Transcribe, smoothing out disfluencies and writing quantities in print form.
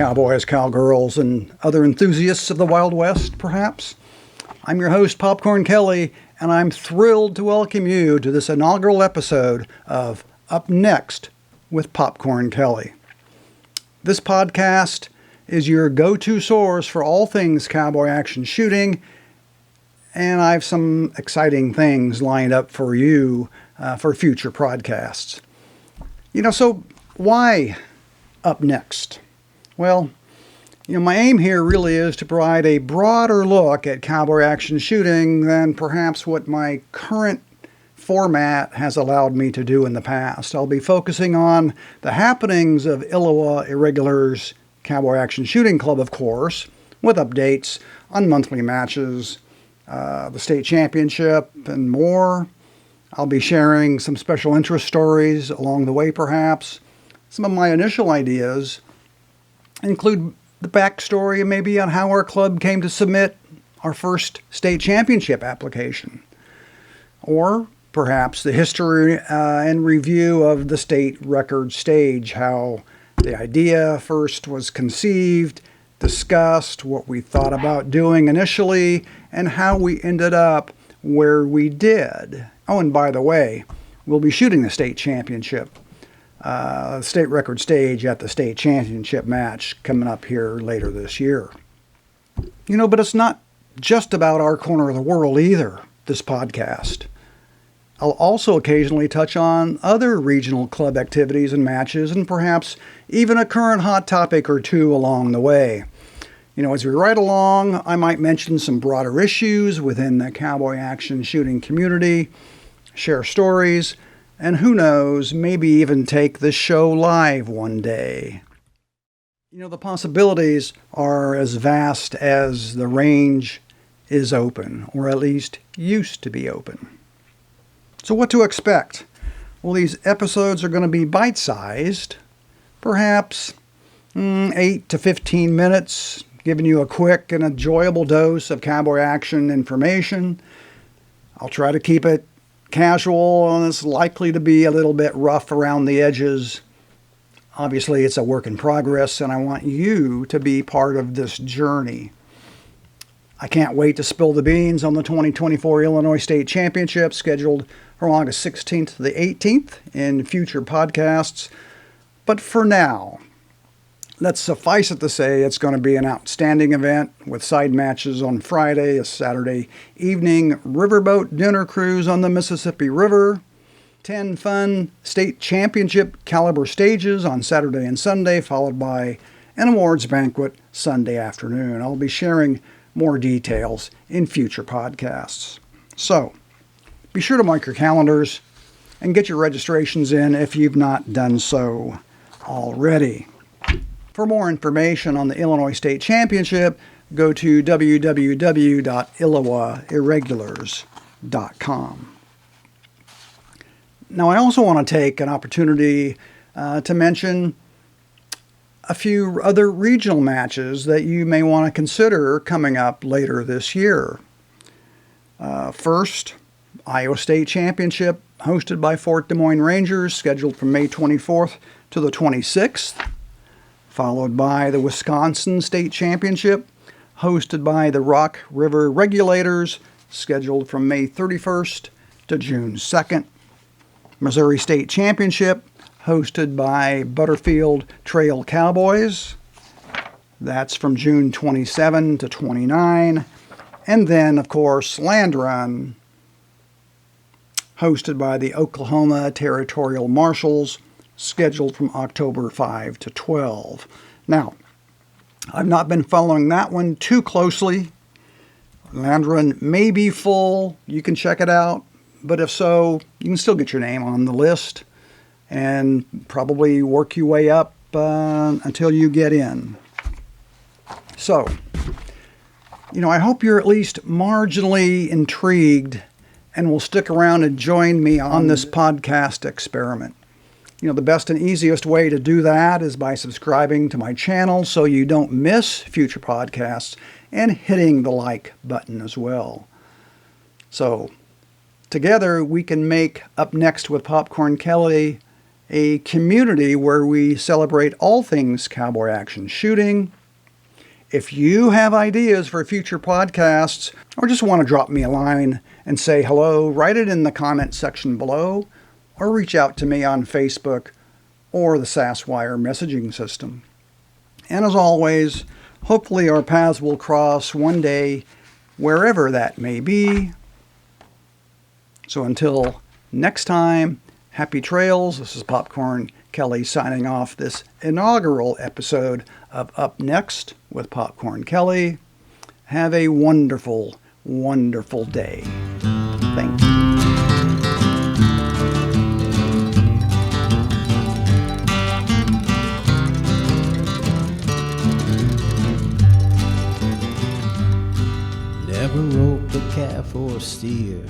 cowboys, cowgirls, and other enthusiasts of the Wild West, perhaps. I'm your host, Popcorn Kelly, and I'm thrilled to welcome you to this inaugural episode of Up Next with Popcorn Kelly. This podcast is your go-to source for all things cowboy action shooting, and I have some exciting things lined up for you for future podcasts. So why Up Next? Well, my aim here really is to provide a broader look at cowboy action shooting than perhaps what my current format has allowed me to do in the past. I'll be focusing on the happenings of Iowa Irregulars Cowboy Action Shooting Club, of course, with updates on monthly matches, the state championship, and more. I'll be sharing some special interest stories along the way, perhaps. Some of my initial ideas include the backstory maybe on how our club came to submit our first state championship application, or perhaps the history and review of the state record stage, how the idea first was conceived, discussed, what we thought about doing initially, and how we ended up where we did. Oh, and by the way, we'll be shooting the state championship, state record stage at the state championship match coming up here later this year. But it's not just about our corner of the world either, this podcast. I'll also occasionally touch on other regional club activities and matches, and perhaps even a current hot topic or two along the way. As we ride along, I might mention some broader issues within the cowboy action shooting community, share stories, and who knows, maybe even take this show live one day. The possibilities are as vast as the range is open, or at least used to be open. So what to expect? Well, these episodes are going to be bite-sized, perhaps 8 to 15 minutes, giving you a quick and enjoyable dose of cowboy action information. I'll try to keep it casual, and it's likely to be a little bit rough around the edges. Obviously, it's a work in progress, and I want you to be part of this journey. I can't wait to spill the beans on the 2024 Illinois State Championship, scheduled from August 16th to the 18th in future podcasts. But for now, let's suffice it to say it's going to be an outstanding event with side matches on Friday, a Saturday evening riverboat dinner cruise on the Mississippi River, 10 fun state championship caliber stages on Saturday and Sunday, followed by an awards banquet Sunday afternoon. I'll be sharing more details in future podcasts. So, be sure to mark your calendars and get your registrations in if you've not done so already. For more information on the Illinois State Championship, go to www.iowairregulars.com. Now, I also want to take an opportunity to mention a few other regional matches that you may want to consider coming up later this year. First, Iowa State Championship, hosted by Fort Des Moines Rangers, scheduled from May 24th to the 26th. Followed by the Wisconsin State Championship, hosted by the Rock River Regulators, scheduled from May 31st to June 2nd. Missouri State Championship, hosted by Butterfield Trail Cowboys. That's from June 27 to 29. And then, of course, Land Run, hosted by the Oklahoma Territorial Marshals, scheduled from October 5 to 12. Now, I've not been following that one too closely. Land Run may be full. You can check it out. But if so, you can still get your name on the list and probably work your way up until you get in. So, I hope you're at least marginally intrigued and will stick around and join me on this podcast experiment. The best and easiest way to do that is by subscribing to my channel so you don't miss future podcasts and hitting the like button as well. So, together we can make Up Next with Popcorn Kelly a community where we celebrate all things cowboy action shooting. If you have ideas for future podcasts or just want to drop me a line and say hello, write it in the comment section below or reach out to me on Facebook or the SassWire messaging system. And as always, hopefully our paths will cross one day, wherever that may be. So until next time, happy trails. This is Popcorn Kelly signing off this inaugural episode of Up Next with Popcorn Kelly. Have a wonderful, wonderful day. Thank you. Never rope a calf or steer.